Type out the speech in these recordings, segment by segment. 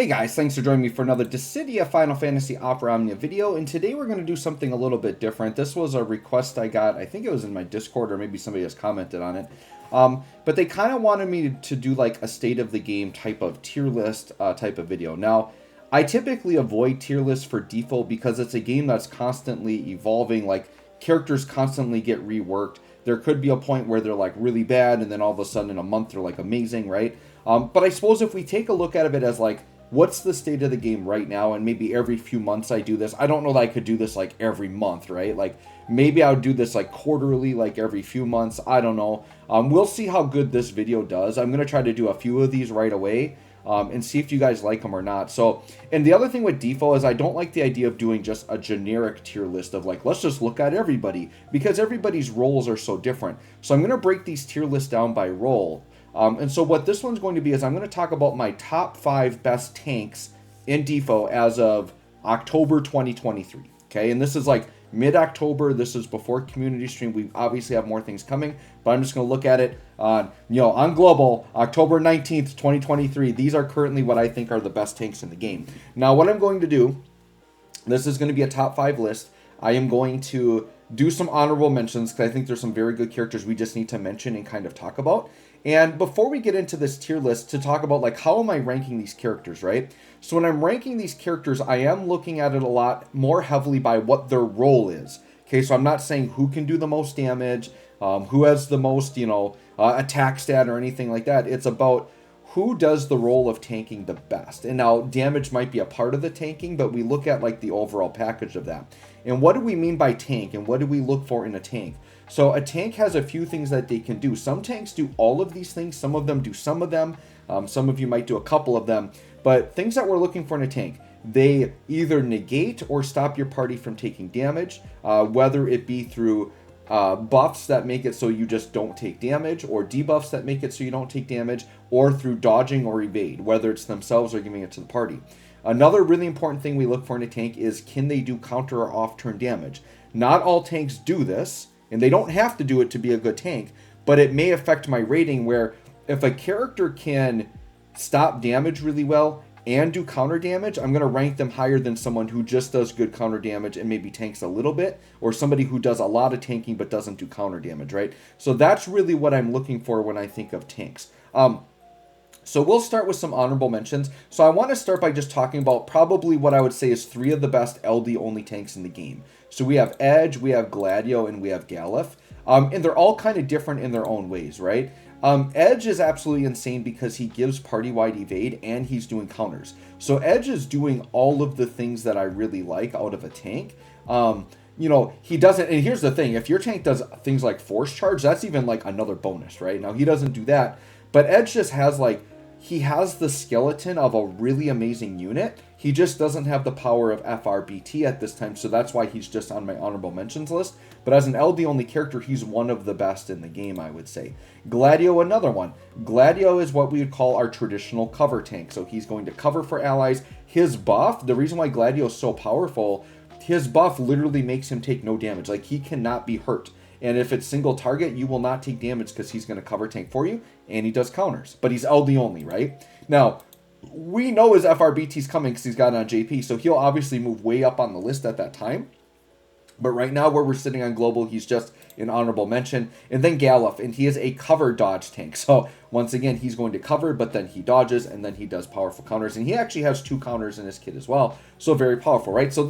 Hey guys, thanks for joining me for another Dissidia Final Fantasy Opera Omnia video, and today we're going to do something a little bit different. This was a request I got, I think it was in my Discord, or maybe somebody has commented on it. But they kind of wanted me to do like a state of the game type of tier list type of video. Now, I typically avoid tier lists for default because it's a game that's constantly evolving, like characters constantly get reworked. There could be a point where they're like really bad, and then all of a sudden in a month they're like amazing, right? But I suppose if we take a look at it as like, what's the state of the game right now, and maybe every few months I do this. I don't know that I could do this like every month, right? Like maybe I would do this like quarterly, like every few months. I don't know. We'll see how good this video does. I'm going to try to do a few of these right away and see if you guys like them or not. So, and the other thing with default is I don't like the idea of doing just a generic tier list of like, let's just look at everybody, because everybody's roles are so different. So I'm going to break these tier lists down by role. And so what this one's going to be is I'm going to talk about my top 5 best tanks in default as of October 2023. Okay, and this is like mid-October. This is before community stream. We obviously have more things coming, but I'm just going to look at it on, on global, October 19th, 2023. These are currently what I think are the best tanks in the game. Now, what I'm going to do, this is going to be a top 5 list. I am going to do some honorable mentions because I think there's some very good characters we just need to mention and kind of talk about. And before we get into this tier list, to talk about like how am I ranking these characters, right? So when I'm ranking these characters, I am looking at it a lot more heavily by what their role is. Okay, so I'm not saying who can do the most damage, who has the most, attack stat or anything like that. It's about who does the role of tanking the best. And now damage might be a part of the tanking, but we look at like the overall package of that. And what do we mean by tank, and what do we look for in a tank? So a tank has a few things that they can do. Some tanks do all of these things. Some of them do some of them. Some of you might do a couple of them. But things that we're looking for in a tank, they either negate or stop your party from taking damage, whether it be through buffs that make it so you just don't take damage, or debuffs that make it so you don't take damage, or through dodging or evade, whether it's themselves or giving it to the party. Another really important thing we look for in a tank is, can they do counter or off-turn damage? Not all tanks do this, and they don't have to do it to be a good tank, but it may affect my rating, where if a character can stop damage really well and do counter damage, I'm going to rank them higher than someone who just does good counter damage and maybe tanks a little bit, or somebody who does a lot of tanking but doesn't do counter damage, right? So that's really what I'm looking for when I think of tanks. So we'll start with some honorable mentions. So I want to start by just talking about probably what I would say is 3 of the best LD only tanks in the game. So we have Edge, we have Gladio, and we have Galuf. And they're all kind of different in their own ways, right? Edge is absolutely insane because he gives party-wide evade and he's doing counters. So Edge is doing all of the things that I really like out of a tank. He doesn't, and here's the thing, if your tank does things like force charge, that's even like another bonus, right? Now he doesn't do that, but Edge just has like, he has the skeleton of a really amazing unit. He just doesn't have the power of FRBT at this time, so that's why he's just on my honorable mentions list. But as an LD only character, he's one of the best in the game, I would say. Gladio, another one. Gladio is what we would call our traditional cover tank. So he's going to cover for allies. His buff, the reason why Gladio is so powerful, his buff literally makes him take no damage. Like, he cannot be hurt. And if it's single target, you will not take damage because he's going to cover tank for you, and he does counters. But he's LD only, right? Now, we know his FRBT's coming because he's got it on JP, so he'll obviously move way up on the list at that time. But right now, where we're sitting on global, he's just an honorable mention. And then Galuf, and he is a cover dodge tank. So once again, he's going to cover, but then he dodges, and then he does powerful counters. And he actually has 2 counters in his kit as well. So very powerful, right? So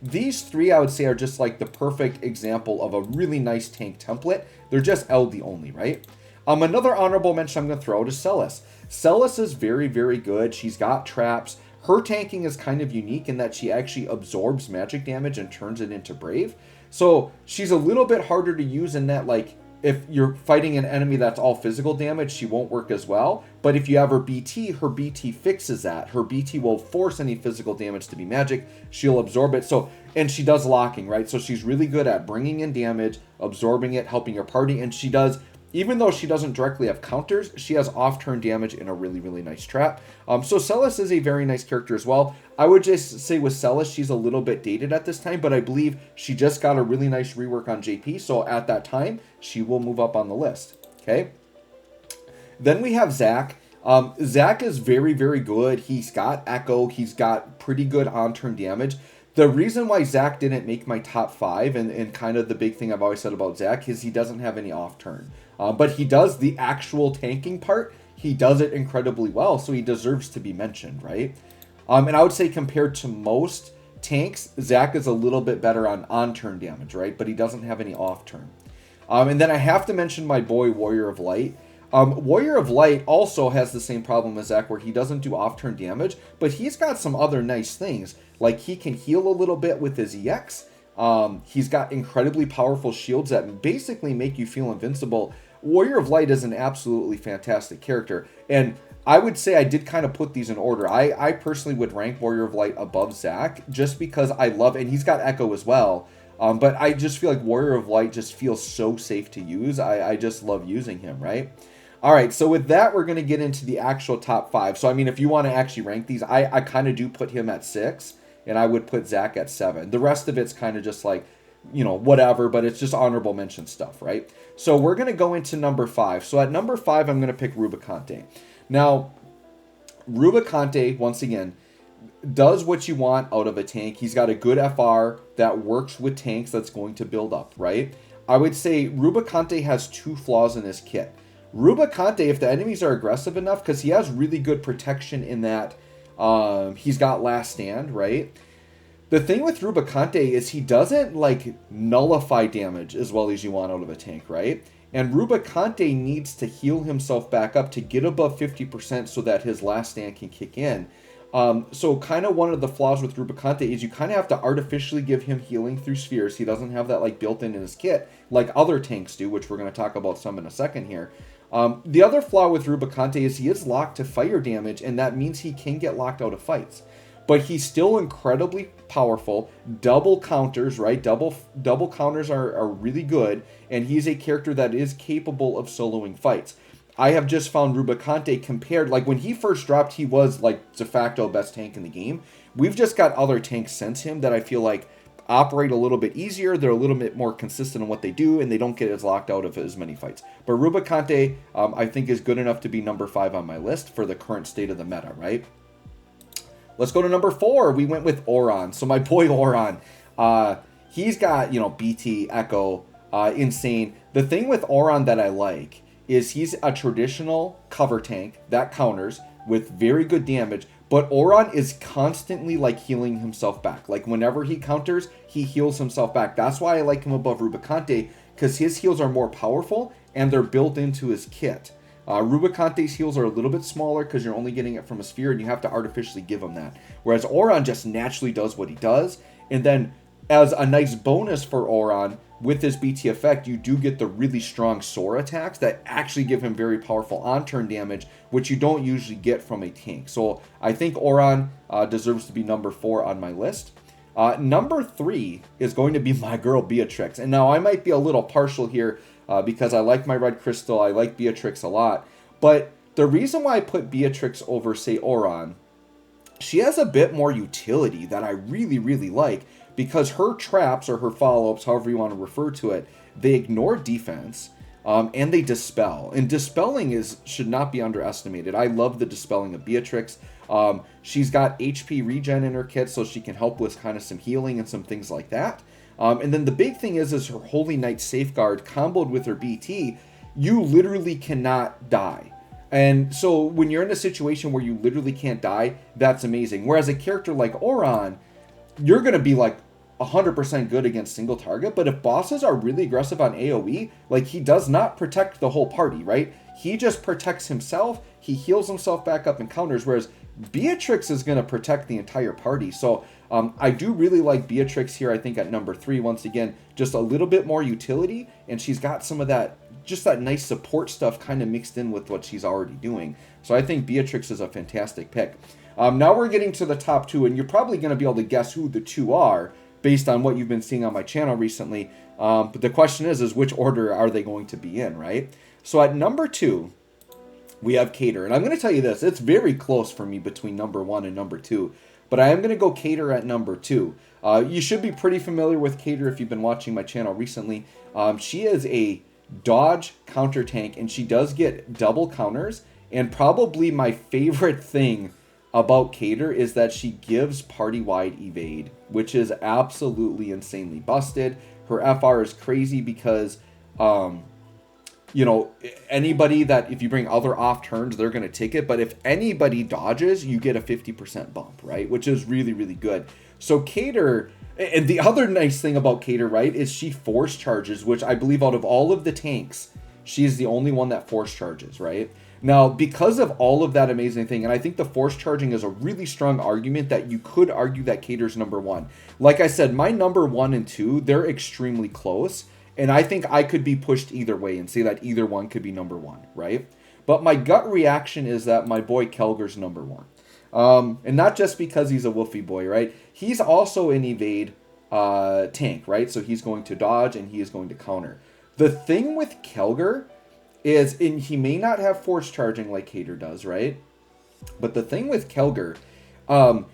these 3, I would say, are just like the perfect example of a really nice tank template. They're just LD only, right? Another honorable mention I'm going to throw out is Celis. Celis is very, very good. She's got traps. Her tanking is kind of unique in that she actually absorbs magic damage and turns it into Brave. So she's a little bit harder to use in that, like, if you're fighting an enemy that's all physical damage, she won't work as well. But if you have her BT fixes that. Her BT will force any physical damage to be magic. She'll absorb it. So, and she does locking, right? So she's really good at bringing in damage, absorbing it, helping your party, and she does, even though she doesn't directly have counters, she has off-turn damage in a really, really nice trap. So Celis is a very nice character as well. I would just say with Celis, she's a little bit dated at this time, but I believe she just got a really nice rework on JP, so at that time, she will move up on the list, okay? Then we have Zac. Zach is very, very good. He's got Echo. He's got pretty good on-turn damage. The reason why Zach didn't make my top 5, and kind of the big thing I've always said about Zach, is he doesn't have any off-turn. But he does the actual tanking part. He does it incredibly well, so he deserves to be mentioned, right? And I would say compared to most tanks, Zach is a little bit better on turn damage, right? But he doesn't have any off-turn. And then I have to mention my boy, Warrior of Light. Warrior of Light also has the same problem as Zach, where he doesn't do off-turn damage, but he's got some other nice things. Like, he can heal a little bit with his EX. He's got incredibly powerful shields that basically make you feel invincible. Warrior of Light is an absolutely fantastic character, and I would say I did kind of put these in order. I personally would rank Warrior of Light above Zach, just because I love, and he's got Echo as well, but I just feel like Warrior of Light just feels so safe to use. I just love using him, right? All right, so with that, we're going to get into the actual top 5. So, I mean, if you want to actually rank these, I kind of do put him at 6, and I would put Zach at 7. The rest of it's kind of just like, you know, whatever, but it's just honorable mention stuff, right? So we're going to go into number 5. So at number 5, I'm going to pick Rubicante. Now, Rubicante, once again, does what you want out of a tank. He's got a good FR that works with tanks that's going to build up, right? I would say Rubicante has 2 flaws in his kit. Rubicante, if the enemies are aggressive enough, because he has really good protection in that he's got Last Stand, right? The thing with Rubicante is he doesn't, like, nullify damage as well as you want out of a tank, right? And Rubicante needs to heal himself back up to get above 50% so that his Last Stand can kick in. So kind of one of the flaws with Rubicante is you kind of have to artificially give him healing through spheres. He doesn't have that, like, built in his kit like other tanks do, which we're going to talk about some in a second here. The other flaw with Rubicante is he is locked to fire damage, and that means he can get locked out of fights. But he's still incredibly powerful. Double counters, right? Double counters are really good, and he's a character that is capable of soloing fights. I have just found Rubicante compared, like when he first dropped, he was like de facto best tank in the game. We've just got other tanks since him that I feel like operate a little bit easier. They're a little bit more consistent in what they do, and they don't get as locked out of as many fights. But Rubicante, I think, is good enough to be number 5 on my list for the current state of the meta, right? Let's go to number 4. We went with Auron. So my boy Auron, he's got, you know, BT, Echo, insane. The thing with Auron that I like is he's a traditional cover tank that counters with very good damage, but Auron is constantly, like, healing himself back. Like, whenever he counters, he heals himself back. That's why I like him above Rubicante, because his heals are more powerful, and they're built into his kit. Rubicante's heals are a little bit smaller because you're only getting it from a sphere, and you have to artificially give him that. Whereas Auron just naturally does what he does, and then as a nice bonus for Auron, with his BT effect, you do get the really strong soar attacks that actually give him very powerful on-turn damage, which you don't usually get from a tank. So I think Auron deserves to be number 4 on my list. Number 3 is going to be my girl Beatrix. And now I might be a little partial here because I like my Red Crystal. I like Beatrix a lot. But the reason why I put Beatrix over, say, Auron, she has a bit more utility that I really, really like, because her traps, or her follow-ups, however you want to refer to it, they ignore defense, and they dispel. And dispelling should not be underestimated. I love the dispelling of Beatrix. She's got HP regen in her kit, so she can help with kind of some healing and some things like that. And then the big thing is her Holy Knight Safeguard comboed with her BT, you literally cannot die. And so when you're in a situation where you literally can't die, that's amazing. Whereas a character like Auron, you're going to be like 100% good against single target, but if bosses are really aggressive on AoE, like, he does not protect the whole party, right? He just protects himself, he heals himself back up and counters, whereas Beatrix is going to protect the entire party. So I do really like Beatrix here, I think, at number 3. Once again, just a little bit more utility, and she's got some of that, just that nice support stuff kind of mixed in with what she's already doing. So I think Beatrix is a fantastic pick. Now we're getting to the top 2, and you're probably going to be able to guess who the 2 are, based on what you've been seeing on my channel recently. But the question is which order are they going to be in, right? So at number 2, we have Cater. And I'm going to tell you this, it's very close for me between number 1 and number 2. But I am going to go Cater at number 2. You should be pretty familiar with Cater if you've been watching my channel recently. She is a dodge counter tank, and she does get double counters, And probably my favorite thing about Kelger is that she gives party-wide evade, which is absolutely insanely busted. Her FR is crazy because, you know, anybody that, if you bring other off turns, they're going to take it. But if anybody dodges, you get a 50% bump, right? Which is really, really good. So Kelger, and the other nice thing about Kelger, right, is she force charges, which I believe out of all of the tanks, she's the only one that force charges, right? Now, because of all of that amazing thing, and I think the force charging is a really strong argument that you could argue that Kelger's number one. Like I said, my number 1 and 2, they're extremely close. And I think I could be pushed either way and say that either one could be number 1, right? But my gut reaction is that my boy Kelger's number 1. And not just because he's a woofy boy, right? He's also an evade tank, right? So he's going to dodge and he is going to counter. The thing with Kelger is, and he may not have force charging like Kelger does, right? But the thing with Kelger,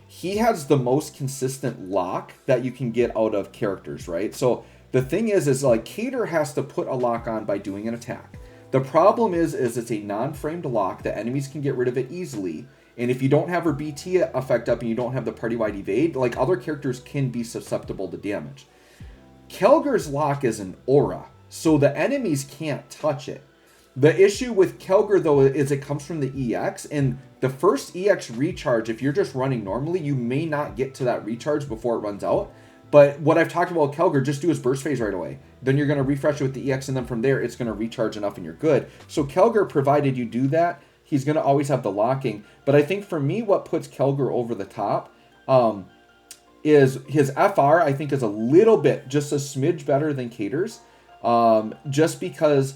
he has the most consistent lock that you can get out of characters, right? So the thing is like Kelger has to put a lock on by doing an attack. The problem is it's a non-framed lock that enemies can get rid of it easily. And if you don't have her BT effect up and you don't have the party-wide evade, like other characters can be susceptible to damage. Kelger's lock is an aura, so the enemies can't touch it. The issue with Kelger, though, is it comes from the EX, and the first EX recharge, if you're just running normally, you may not get to that recharge before it runs out. But what I've talked about with Kelger, just do his burst phase right away. Then you're going to refresh it with the EX, and then from there, it's going to recharge enough and you're good. So Kelger, provided you do that, he's going to always have the locking. But I think for me, what puts Kelger over the top is his FR, I think, is a little bit, just a smidge better than Kelger's. Just because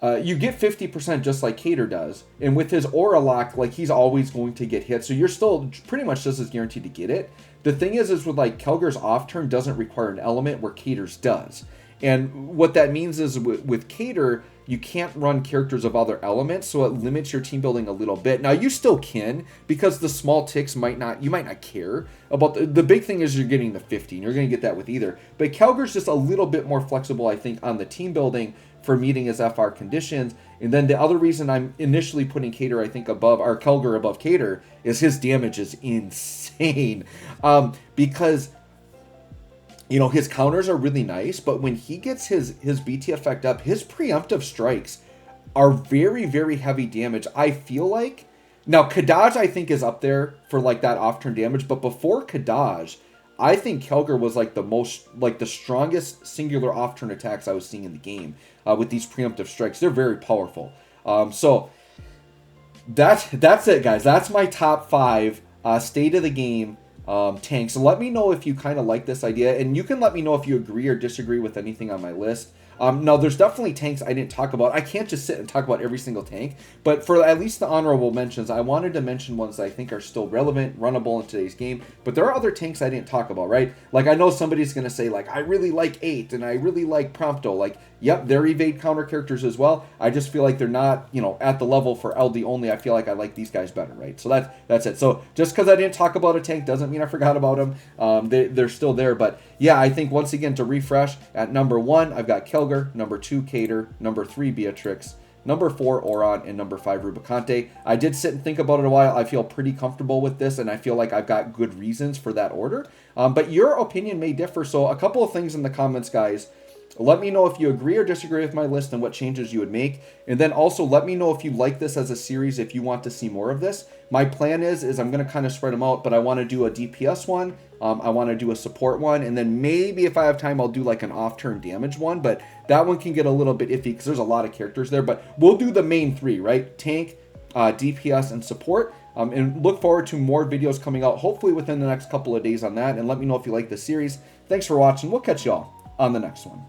you get 50% just like Kelger does. And with his aura lock, like, he's always going to get hit. So you're still pretty much just as guaranteed to get it. The thing is with like Kelger's off turn doesn't require an element where Kelger's does. And what that means is with Kelger, you can't run characters of other elements, so it limits your team building a little bit. Now you still can, because the small ticks you might not care about. The big thing is you're getting the 50, and you're going to get that with either. But Kelger's just a little bit more flexible, I think, on the team building for meeting his FR conditions. And then the other reason I'm initially putting Kelger, I think, Kelger above Kelger, is his damage is insane. Because, you know, his counters are really nice, but when he gets his BT effect up, his preemptive strikes are very, very heavy damage. I feel like, now Kadaj, I think, is up there for like that off-turn damage, but before Kadaj, I think Kelger was like the strongest singular off-turn attacks I was seeing in the game with these preemptive strikes. They're very powerful. So that's it, guys. That's my top 5 state of the game tanks. So let me know if you kind of like this idea, and you can let me know if you agree or disagree with anything on my list. Now, there's definitely tanks I didn't talk about. I can't just sit and talk about every single tank, but for at least the honorable mentions, I wanted to mention ones that I think are still relevant, runnable in today's game. But there are other tanks I didn't talk about, right? Like, I know somebody's going to say, like, I really like 8 and I really like Prompto. Like, yep, they're evade counter characters as well. I just feel like they're not, you know, at the level for LD only. I feel like I like these guys better, right? So that's it. So just because I didn't talk about a tank doesn't mean I forgot about them. They're still there. But yeah, I think once again, to refresh, at number 1, I've got Kelger, number 2, Kelger, number 3, Beatrix, number 4, Auron, and number 5, Rubicante. I did sit and think about it a while. I feel pretty comfortable with this, and I feel like I've got good reasons for that order. But your opinion may differ. So a couple of things in the comments, guys. Let me know if you agree or disagree with my list and what changes you would make. And then also let me know if you like this as a series, if you want to see more of this. My plan is I'm going to kind of spread them out, but I want to do a DPS one. I want to do a support one. And then maybe if I have time, I'll do like an off-turn damage one. But that one can get a little bit iffy because there's a lot of characters there. But we'll do the main 3, right? Tank, DPS, and support. And look forward to more videos coming out, hopefully within the next couple of days on that. And let me know if you like this series. Thanks for watching. We'll catch y'all on the next one.